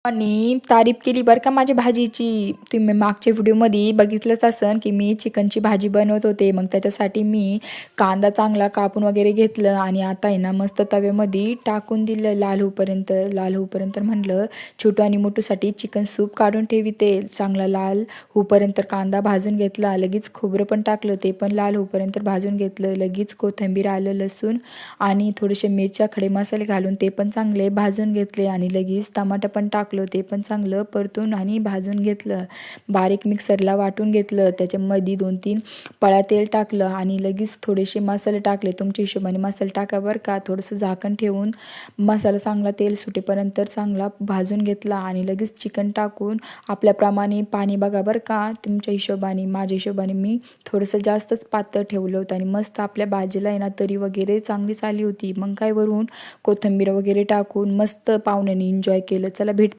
आणि तारीफ केली बरं का माझ्या भाजीची. तुम्ही मागच्या व्हिडिओमध्ये बघितलंच असन की मी चिकनची भाजी बनवत होते. मग त्याच्यासाठी मी कांदा चांगला कापून वगैरे घेतलं आणि आता आहे ना मस्त तव्यामध्ये टाकून दिलं लाल होईपर्यंत. लाल होईपर्यंत म्हटलं छोटू आणि मोठूसाठी चिकन सूप काढून ठेविते. चांगला लाल होईपर्यंत कांदा भाजून घेतला. लगेच खोबरं पण टाकलं, ते पण लाल होईपर्यंत भाजून घेतलं. लगेच कोथिंबीर, आलं, लसूण आणि थोडेसे मिरच्या, खडे मसाले घालून ते पण चांगले भाजून घेतले आणि लगेच टमाटर पण टाकलं, ते पण चांगलं परतून आणि भाजून घेतलं. बारीक मिक्सरला वाटून घेतलं. त्याच्यामध्ये 2-3 पळ्या तेल टाकलं आणि लगेच थोडेसे मसाले टाकले. तुमच्या हिशोबाने मसाले टाका बरं का. थोडंसं झाकण ठेवून मसाला चांगला तेल सुटेपर्यंत चांगला भाजून घेतला आणि लगेच चिकन टाकून आपल्याप्रमाणे पाणी बघा बरं का तुमच्या हिशोबाने. माझ्या हिशोबाने मी थोडंसं जास्तच पातळ ठेवलं होतं आणि मस्त आपल्या भाजीला आहे ना तरी वगैरे चांगलीच आली होती. मग काय वरून कोथिंबीर वगैरे टाकून मस्त पाहुण्यांनी एन्जॉय केलं. चला भेट